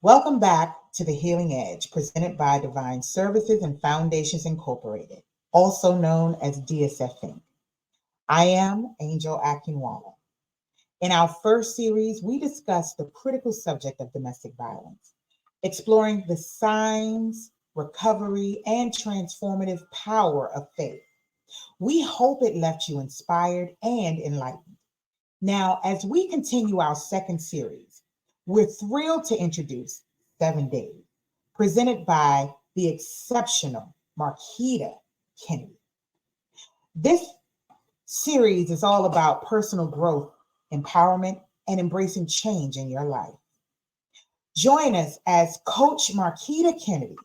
Welcome back to The Healing Edge, presented by Divine Services and Foundations Incorporated, also known as DSF Inc. I am Angel Akinwala. In our first series, we discussed the critical subject of domestic violence, exploring the signs, recovery, and transformative power of faith. We hope it left you inspired and enlightened. Now, as we continue our second series, we're thrilled to introduce 7 Days, presented by the exceptional Marquita Kennedy. This series is all about personal growth, empowerment, and embracing change in your life. Join us as Coach Marquita Kennedy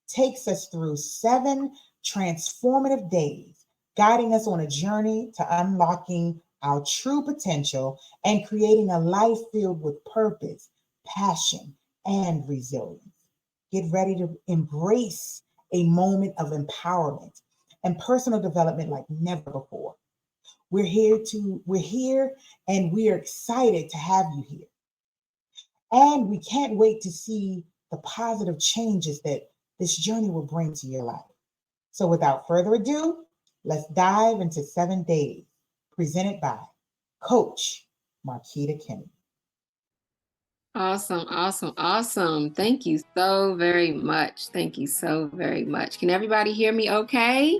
takes us through 7 transformative days, guiding us on a journey to unlocking our true potential and creating a life filled with purpose, passion, and resilience. Get ready to embrace a moment of empowerment and personal development like never before. We're here and we are excited to have you here. And we can't wait to see the positive changes that this journey will bring to your life. So without further ado, let's dive into 7 Days, presented by Coach Marquita Kennedy. Awesome, awesome, awesome. Thank you so very much. Thank you so very much. Can everybody hear me okay?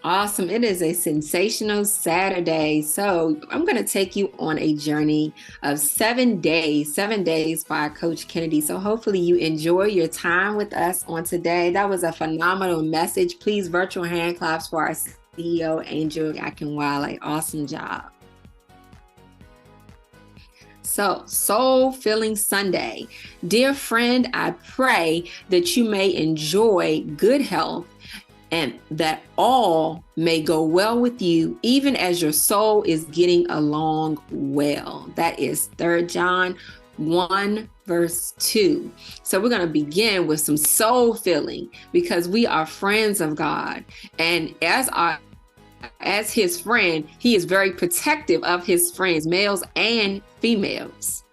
Awesome. It is a sensational Saturday. So I'm going to take you on a journey of 7 days by Coach Kennedy. So hopefully you enjoy your time with us on today. That was a phenomenal message. Please virtual hand claps for our CEO, Angel Akinwale. Awesome job. So, Soul Filling Sunday. Dear friend, I pray that you may enjoy good health and that all may go well with you, even as your soul is getting along well. That is 3 John 1, verse 2. So we're going to begin with some soul filling because we are friends of God. And as his friend, he is very protective of his friends, males and females.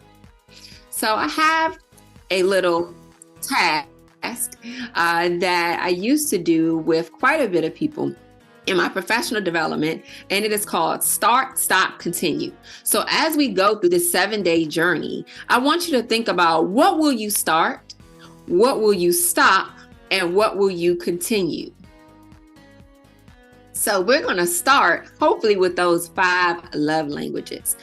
So I have a little task that I used to do with quite a bit of people in my professional development, and it is called Start, Stop, Continue. So as we go through this 7-day journey, I want you to think about what will you start, what will you stop, and what will you continue. So we're going to start hopefully with those 5 love languages.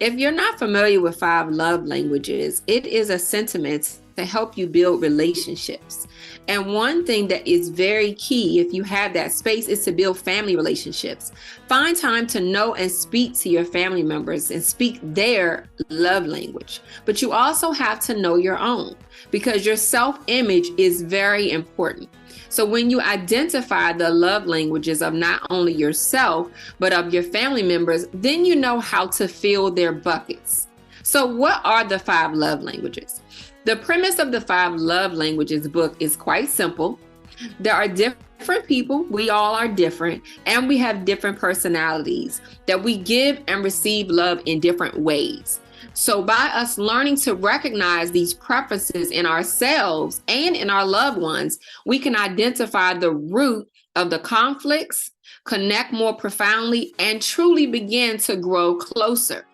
If you're not familiar with 5 love languages, it is a sentiment to help you build relationships. And one thing that is very key, if you have that space, is to build family relationships. Find time to know and speak to your family members and speak their love language. But you also have to know your own, because your self-image is very important. So when you identify the love languages of not only yourself, but of your family members, then you know how to fill their buckets. So what are the 5 love languages? The premise of the 5 love languages book is quite simple. There are different people, we all are different, and we have different personalities that we give and receive love in different ways. So by us learning to recognize these preferences in ourselves and in our loved ones, we can identify the root of the conflicts, connect more profoundly, and truly begin to grow closer.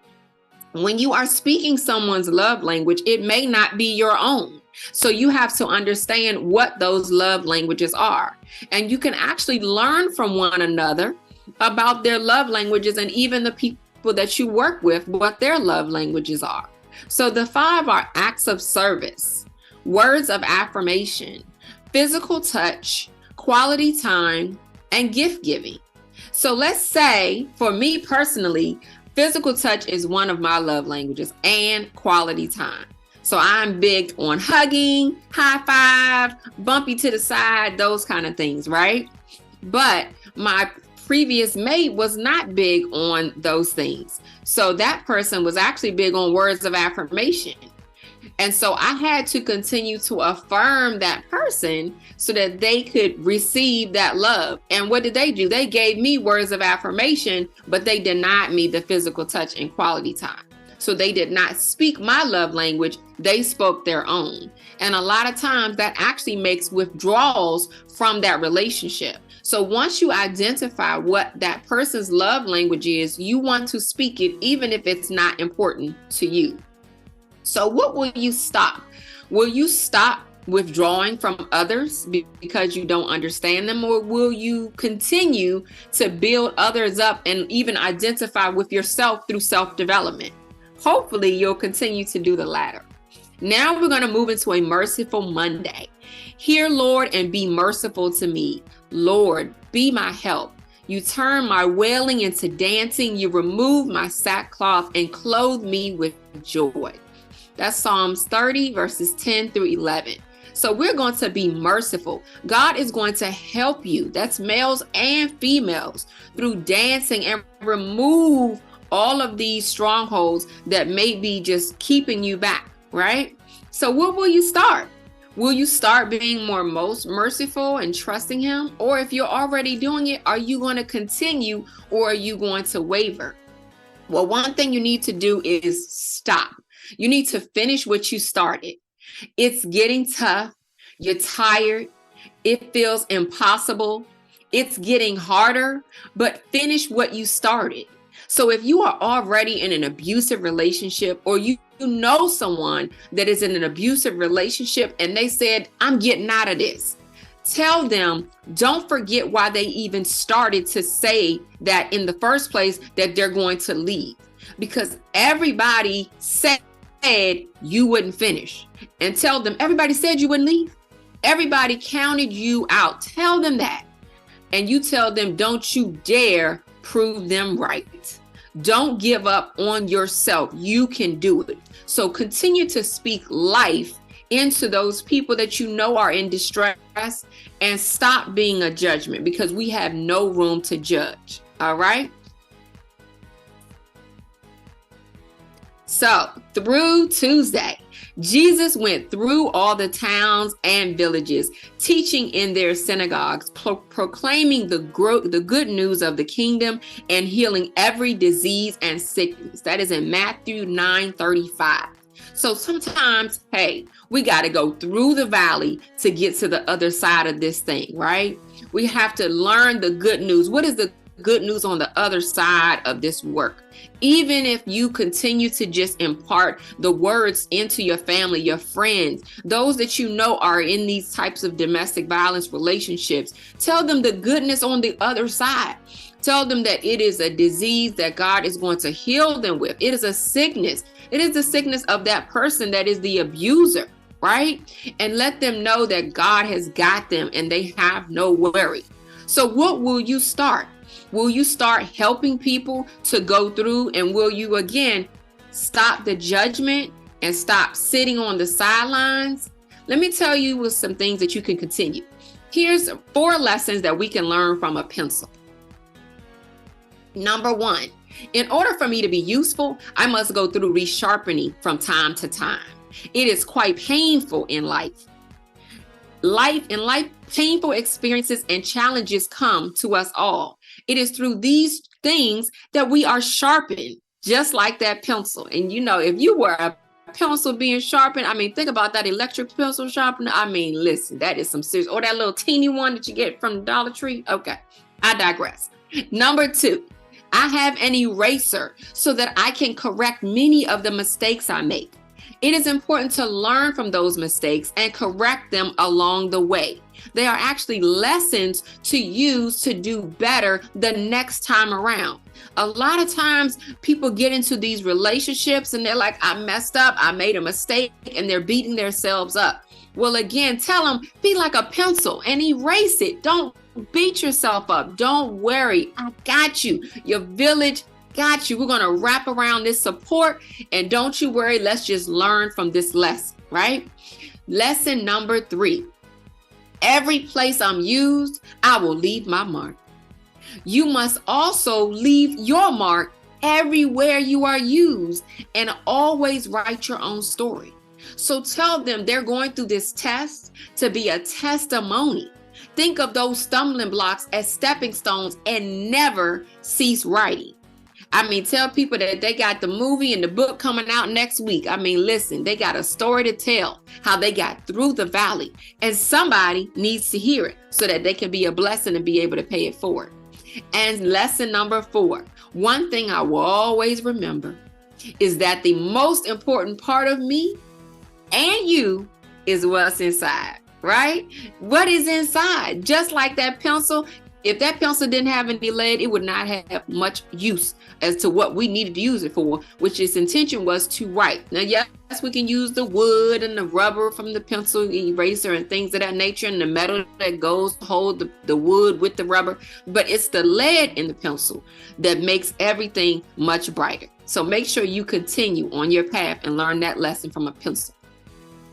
When you are speaking someone's love language, it may not be your own. So you have to understand what those love languages are. And you can actually learn from one another about their love languages, and even the people that you work with, what their love languages are. So the 5 are acts of service, words of affirmation, physical touch, quality time, and gift giving. So let's say, for me personally, physical touch is one of my love languages, and quality time. So I'm big on hugging, high five, bumpy to the side, those kind of things, right? But my previous mate was not big on those things. So that person was actually big on words of affirmation. And so I had to continue to affirm that person so that they could receive that love. And what did they do? They gave me words of affirmation, but they denied me the physical touch and quality time. So they did not speak my love language, they spoke their own. And a lot of times that actually makes withdrawals from that relationship. So once you identify what that person's love language is, you want to speak it even if it's not important to you. So what will you stop? Will you stop withdrawing from others because you don't understand them, or will you continue to build others up and even identify with yourself through self-development? Hopefully you'll continue to do the latter. Now we're going to move into a merciful Monday. Hear, Lord, and be merciful to me. Lord, be my help. You turn my wailing into dancing. You remove my sackcloth and clothe me with joy. That's Psalms 30 verses 10 through 11. So we're going to be merciful. God is going to help you, that's males and females, through dancing and remove all of these strongholds that may be just keeping you back, right? So what will you start? Will you start being more most merciful and trusting him? Or if you're already doing it, are you going to continue, or are you going to waver? Well, one thing you need to do is stop. You need to finish what you started. It's getting tough. You're tired. It feels impossible. It's getting harder, but finish what you started. So if you are already in an abusive relationship, or you know someone that is in an abusive relationship and they said, I'm getting out of this, tell them, don't forget why they even started to say that in the first place, that they're going to leave, because everybody said you wouldn't finish. And tell them, everybody said you wouldn't leave. Everybody counted you out. Tell them that. And you tell them, don't you dare prove them right. Don't give up on yourself. You can do it. So continue to speak life into those people that you know are in distress, and stop being a judgment, because we have no room to judge. All right. So through Tuesday, Jesus went through all the towns and villages, teaching in their synagogues, proclaiming the good news of the kingdom and healing every disease and sickness. That is in Matthew 9:35. So sometimes, hey, we got to go through the valley to get to the other side of this thing, right? We have to learn the good news. What is the good news on the other side of this work? Even if you continue to just impart the words into your family, your friends, those that you know are in these types of domestic violence relationships, tell them the goodness on the other side. Tell them that it is a disease that God is going to heal them with. It is a sickness. It is the sickness of that person that is the abuser, right? And let them know that God has got them and they have no worry. So what will you start? Will you start helping people to go through? And will you again stop the judgment and stop sitting on the sidelines? Let me tell you with some things that you can continue. Here's 4 lessons that we can learn from a pencil. Number 1, in order for me to be useful, I must go through resharpening from time to time. It is quite painful in life. Painful experiences and challenges come to us all. It is through these things that we are sharpened, just like that pencil. And you know, if you were a pencil being sharpened, I mean, think about that electric pencil sharpener. I mean, listen, that is some serious, or that little teeny one that you get from the Dollar Tree. Okay, I digress. Number 2, I have an eraser so that I can correct many of the mistakes I make. It is important to learn from those mistakes and correct them along the way. They are actually lessons to use to do better the next time around. A lot of times people get into these relationships and they're like, I messed up, I made a mistake, and they're beating themselves up. Well, again, tell them, be like a pencil and erase it. Don't beat yourself up. Don't worry. I got you. Your village got you. We're going to wrap around this support, and don't you worry. Let's just learn from this lesson, right? Lesson number 3. Every place I'm used, I will leave my mark. You must also leave your mark everywhere you are used, and always write your own story. So tell them they're going through this test to be a testimony. Think of those stumbling blocks as stepping stones and never cease writing. I mean, tell people that they got the movie and the book coming out next week. I mean, listen, they got a story to tell how they got through the valley, and somebody needs to hear it so that they can be a blessing and be able to pay it forward. And lesson number 4, one thing I will always remember is that the most important part of me and you is what's inside, right? What is inside? Just like that pencil. If that pencil didn't have any lead, it would not have much use as to what we needed to use it for, which its intention was to write. Now, yes, we can use the wood and the rubber from the pencil eraser and things of that nature, and the metal that goes to hold the wood with the rubber, but it's the lead in the pencil that makes everything much brighter. So make sure you continue on your path and learn that lesson from a pencil.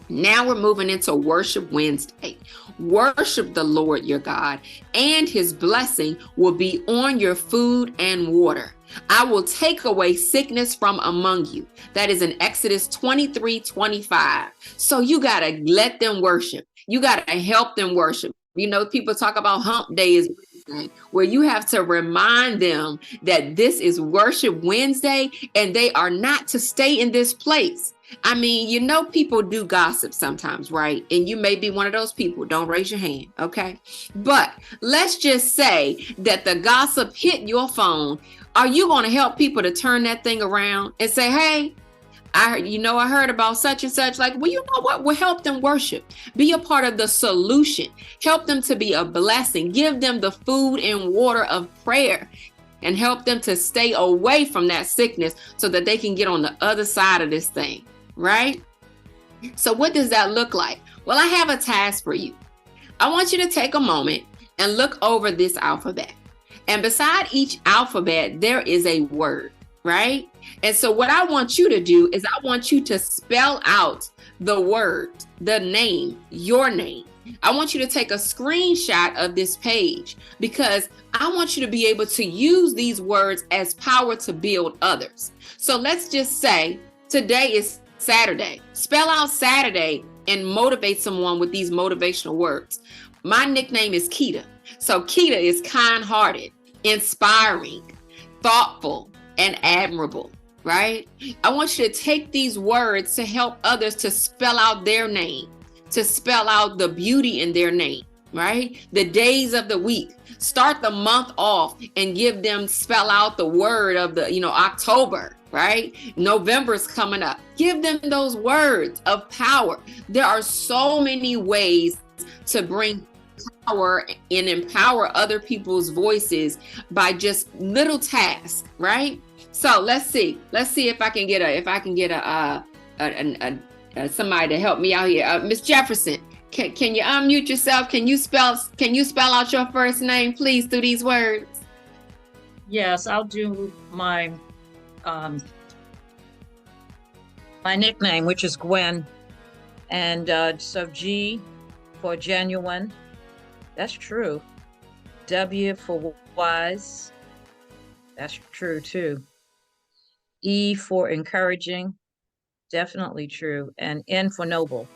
Now we're moving into Worship Wednesday. Worship the Lord your God, and his blessing will be on your food and water. I will take away sickness from among you. That is in Exodus 23:25. So you got to let them worship. You got to help them worship. You know, people talk about hump day is Wednesday, where you have to remind them that this is Worship Wednesday and they are not to stay in this place. I mean, you know, people do gossip sometimes, right? And you may be one of those people. Don't raise your hand, okay? But let's just say that the gossip hit your phone. Are you going to help people to turn that thing around and say, hey, I heard about such and such? Like, well, you know what? We'll help them worship. Be a part of the solution. Help them to be a blessing. Give them the food and water of prayer. And help them to stay away from that sickness so that they can get on the other side of this thing. Right? So what does that look like? Well, I have a task for you. I want you to take a moment and look over this alphabet. And beside each alphabet, there is a word, right? And so what I want you to do is I want you to spell out the word, the name, your name. I want you to take a screenshot of this page because I want you to be able to use these words as power to build others. So let's just say today is Saturday. Spell out Saturday and motivate someone with these motivational words. My nickname is Kita. So Kita is kind-hearted, inspiring, thoughtful, and admirable, right? I want you to take these words to help others to spell out their name, to spell out the beauty in their name, right? The days of the week. Start the month off and give them, spell out the word of the, October, right? November's coming up. Give them those words of power. There are so many ways to bring power and empower other people's voices by just little tasks, right? So let's see if I can get somebody to help me out here. Miss Jefferson, can you unmute yourself? Can you spell out your first name, please, through these words? Yes, I'll do my nickname, which is Gwen, and so G for genuine. That's true. W for wise. That's true too. E for encouraging. Definitely true. And N for noble.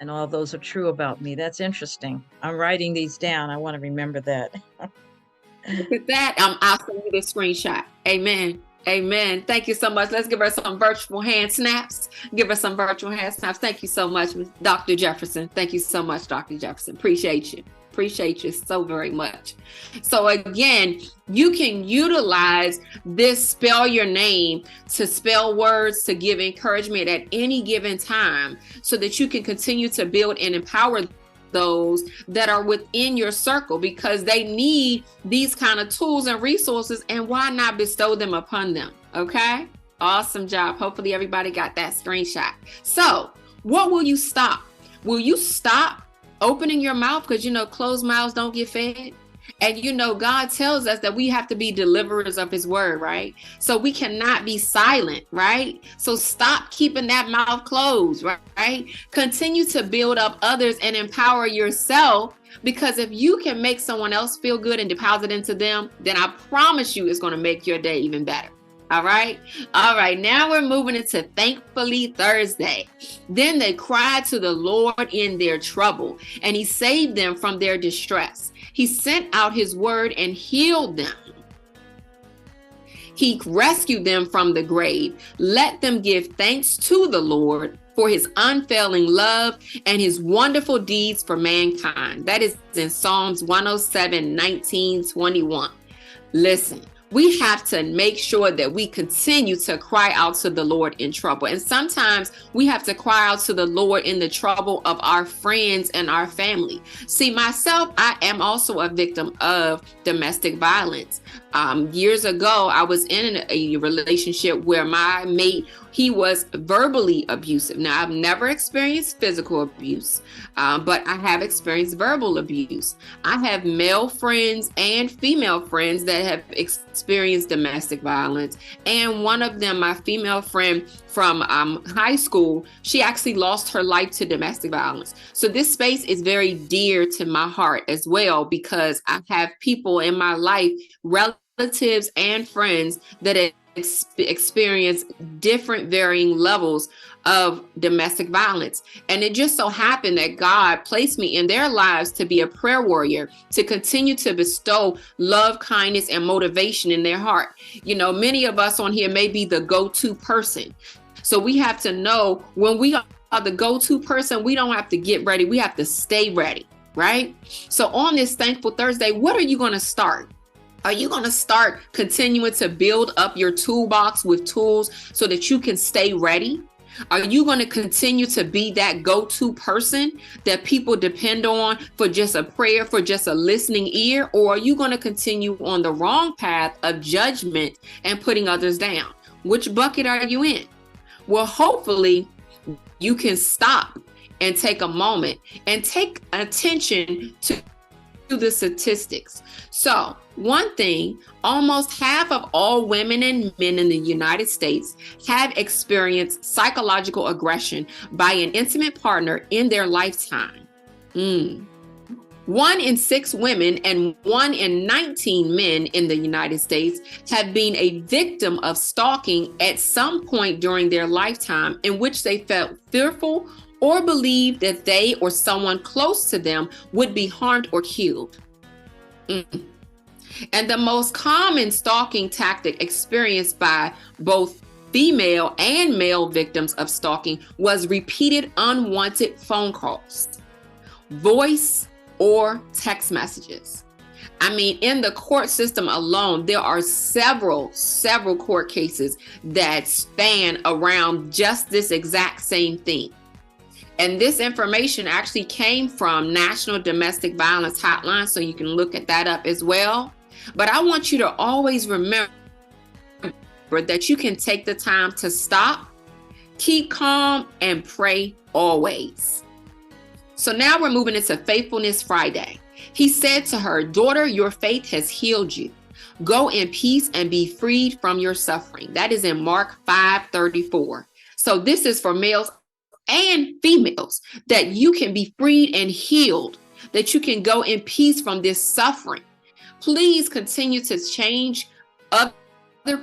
And all those are true about me. That's interesting. I'm writing these down. I want to remember that. Look at that. I'll send you the screenshot. Amen. Amen. Thank you so much. Let's give her some virtual hand snaps. Give her some virtual hand snaps. Thank you so much, Dr. Jefferson. Thank you so much, Dr. Jefferson. Appreciate you. Appreciate you so very much. So again, you can utilize this spell your name to spell words, to give encouragement at any given time so that you can continue to build and empower those that are within your circle, because they need these kind of tools and resources, and why not bestow them upon them? Okay, awesome job. Hopefully everybody got that screenshot. So what will you stop? Will you stop opening your mouth? Because closed mouths don't get fed. And God tells us that we have to be deliverers of his word, right? So we cannot be silent, right? So stop keeping that mouth closed, right? Continue to build up others and empower yourself, because if you can make someone else feel good and deposit into them, then I promise you it's going to make your day even better. All right. Now we're moving into Thankfully Thursday. Then they cried to the Lord in their trouble, and he saved them from their distress. He sent out his word and healed them. He rescued them from the grave. Let them give thanks to the Lord for his unfailing love and his wonderful deeds for mankind. That is in Psalms 107, 19, 21. Listen, we have to make sure that we continue to cry out to the Lord in trouble. And sometimes we have to cry out to the Lord in the trouble of our friends and our family. See, myself, I am also a victim of domestic violence. Years ago, I was in a relationship where my mate, he was verbally abusive. Now, I've never experienced physical abuse, but I have experienced verbal abuse. I have male friends and female friends that have experienced domestic violence. And one of them, my female friend from high school, she actually lost her life to domestic violence. So this space is very dear to my heart as well, because I have people in my life, relatives and friends that experience different varying levels of domestic violence. And it just so happened that God placed me in their lives to be a prayer warrior, to continue to bestow love, kindness, and motivation in their heart. You know, many of us on here may be the go-to person. So we have to know when we are the go-to person, we don't have to get ready. We have to stay ready, right? So on this Thankful Thursday, what are you going to start? Are you going to start continuing to build up your toolbox with tools so that you can stay ready? Are you going to continue to be that go-to person that people depend on for just a prayer, for just a listening ear? Or are you going to continue on the wrong path of judgment and putting others down? Which bucket are you in? Well, hopefully you can stop and take a moment and take attention to the statistics. So one thing, almost half of all women and men in the United States have experienced psychological aggression by an intimate partner in their lifetime. 1 in 6 women and 1 in 19 men in the United States have been a victim of stalking at some point during their lifetime in which they felt fearful or believed that they or someone close to them would be harmed or killed. And the most common stalking tactic experienced by both female and male victims of stalking was repeated unwanted phone calls, voice or text messages. I mean, in the court system alone, there are several court cases that span around just this exact same thing. And this information actually came from National Domestic Violence Hotline, so you can look at that up as well. But I want you to always remember that you can take the time to stop, keep calm, and pray always. So now we're moving into Faithfulness Friday. He said to her, "Daughter, your faith has healed you. Go in peace and be freed from your suffering." That is in Mark 5:34. So this is for males and females, that you can be freed and healed, that you can go in peace from this suffering. Please continue to change other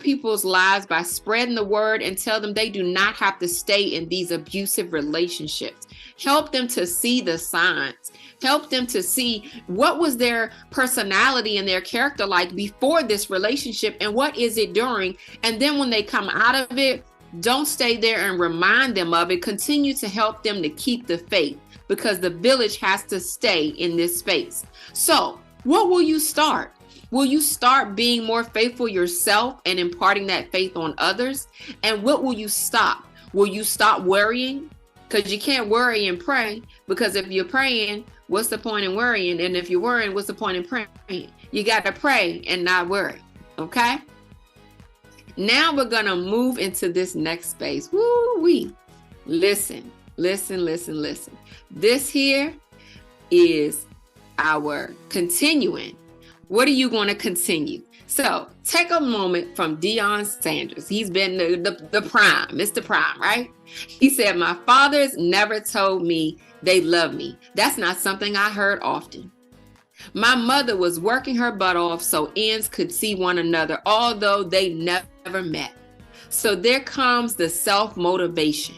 people's lives by spreading the word and tell them they do not have to stay in these abusive relationships. Help them to see the signs. Help them to see what was their personality and their character like before this relationship and what is it during. And then when they come out of it, don't stay there and remind them of it. Continue to help them to keep the faith, because the village has to stay in this space. So what will you start? Will you start being more faithful yourself and imparting that faith on others? And what will you stop? Will you stop worrying? Because you can't worry and pray, because if you're praying, what's the point in worrying? And if you're worrying, what's the point in praying? You got to pray and not worry. Okay? Now we're going to move into this next space. Woo-wee. Listen. This here is our continuing. What are you going to continue? So take a moment from Deion Sanders. He's been the prime, Mr. Prime, right? He said, "My fathers never told me they love me. That's not something I heard often. My mother was working her butt off so ends could see one another, although they never met. So there comes the self-motivation."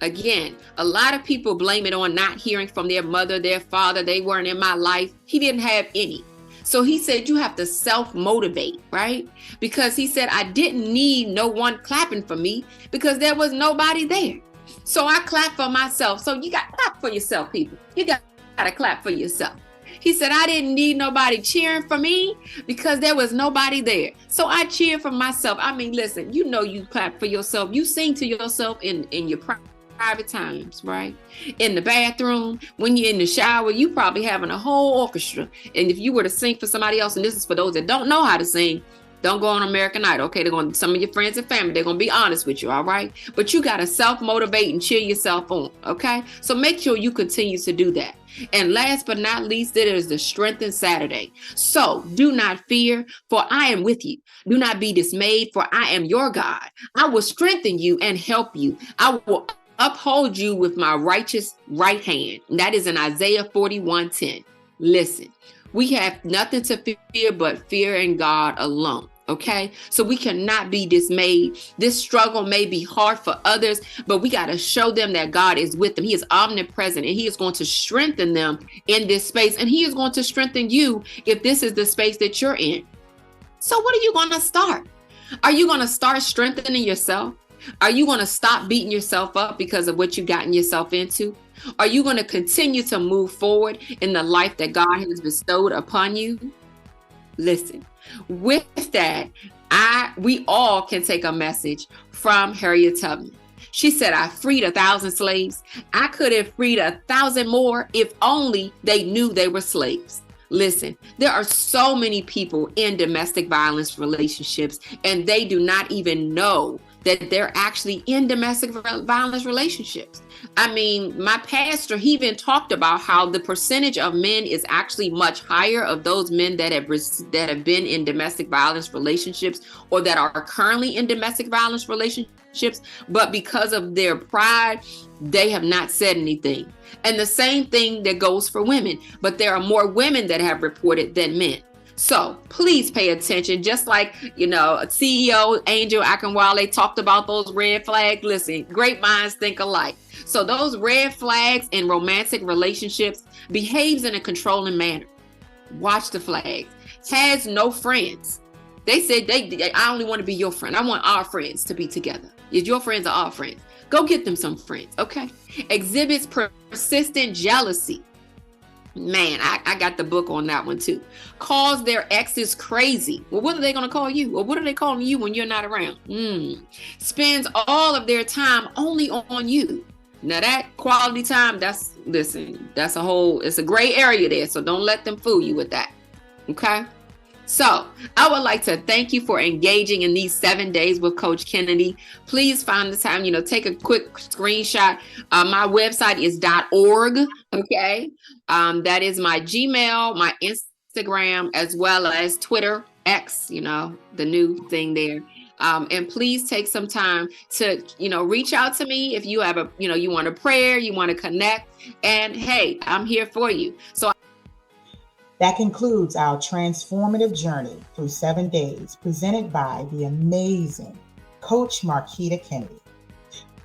Again, a lot of people blame it on not hearing from their mother, their father. They weren't in my life. He didn't have any. So he said, you have to self-motivate, right? Because he said, I didn't need no one clapping for me because there was nobody there. So I clap for myself. So you got to clap for yourself, people. You got to clap for yourself. He said, I didn't need nobody cheering for me because there was nobody there. So I cheer for myself. I mean, listen, you know, you clap for yourself. You sing to yourself in your private times, right? In the bathroom, when you're in the shower, you probably having a whole orchestra. And if you were to sing for somebody else, and this is for those that don't know how to sing, don't go on American Idol, okay? Some of your friends and family, they're going to be honest with you, all right? But you got to self-motivate and cheer yourself on, okay? So make sure you continue to do that. And last but not least, there is the Strengthen Saturday. So do not fear, for I am with you. Do not be dismayed, for I am your God. I will strengthen you and help you. I will uphold you with my righteous right hand. And that is in Isaiah 41:10. Listen, we have nothing to fear but fear in God alone. Okay, so we cannot be dismayed. This struggle may be hard for others, but we got to show them that God is with them. He is omnipresent and he is going to strengthen them in this space. And he is going to strengthen you if this is the space that you're in. So what are you going to start? Are you going to start strengthening yourself? Are you going to stop beating yourself up because of what you've gotten yourself into? Are you going to continue to move forward in the life that God has bestowed upon you? Listen, with that, we all can take a message from Harriet Tubman. She said, I freed 1,000 slaves. I could have freed 1,000 more if only they knew they were slaves. Listen, there are so many people in domestic violence relationships, and they do not even know that they're actually in domestic violence relationships. I mean, my pastor, he even talked about how the percentage of men is actually much higher of those men that have been in domestic violence relationships or that are currently in domestic violence relationships, but because of their pride, they have not said anything. And the same thing that goes for women, but there are more women that have reported than men. So please pay attention. Just like, CEO Angel Akinwale talked about those red flags. Listen, great minds think alike. So those red flags in romantic relationships behaves in a controlling manner. Watch the flags. Has no friends. They said, I only want to be your friend. I want our friends to be together. If your friends are our friends, go get them some friends, okay? Exhibits persistent jealousy. Man, I got the book on that one too. Calls their exes crazy. Well, what are they going to call you? Or what are they calling you when you're not around? Spends all of their time only on you. Now that quality time, it's a gray area there. So don't let them fool you with that. Okay. So I would like to thank you for engaging in these 7 days with Coach Kennedy. Please find the time, take a quick screenshot. My website is .org. Okay. That is my Gmail, my Instagram, as well as Twitter, X, the new thing there. And please take some time to, reach out to me if you have you want a prayer, you want to connect, and hey, I'm here for you. So that concludes our transformative journey through 7 days, presented by the amazing Coach Marquita Kennedy.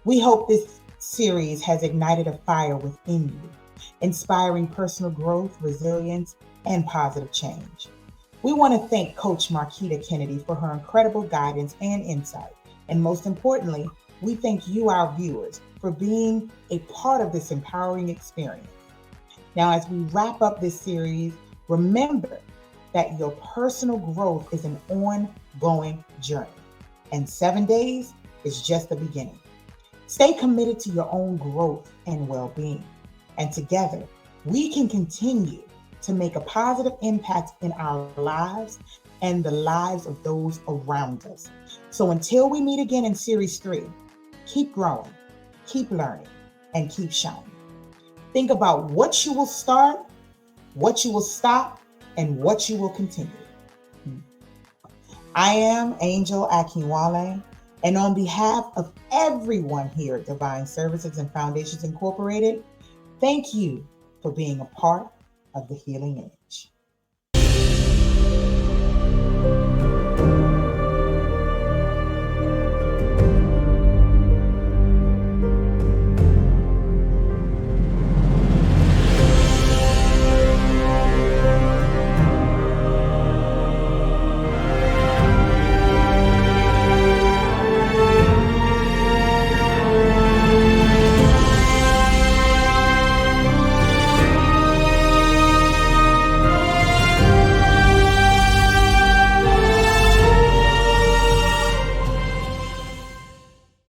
We hope this series has ignited a fire within you, inspiring personal growth, resilience, and positive change. We want to thank Coach Marquita Kennedy for her incredible guidance and insight. And most importantly, we thank you, our viewers, for being a part of this empowering experience. Now, as we wrap up this series, remember that your personal growth is an ongoing journey, and 7 days is just the beginning. Stay committed to your own growth and well-being, and together we can continue to make a positive impact in our lives and the lives of those around us. So until we meet again in Series 3, keep growing, keep learning, and keep shining. Think about what you will start, what you will stop, and what you will continue. I am Angel Akinwale, and on behalf of everyone here at Divine Services and Foundations Incorporated, thank you for being a part of the Healing Edge.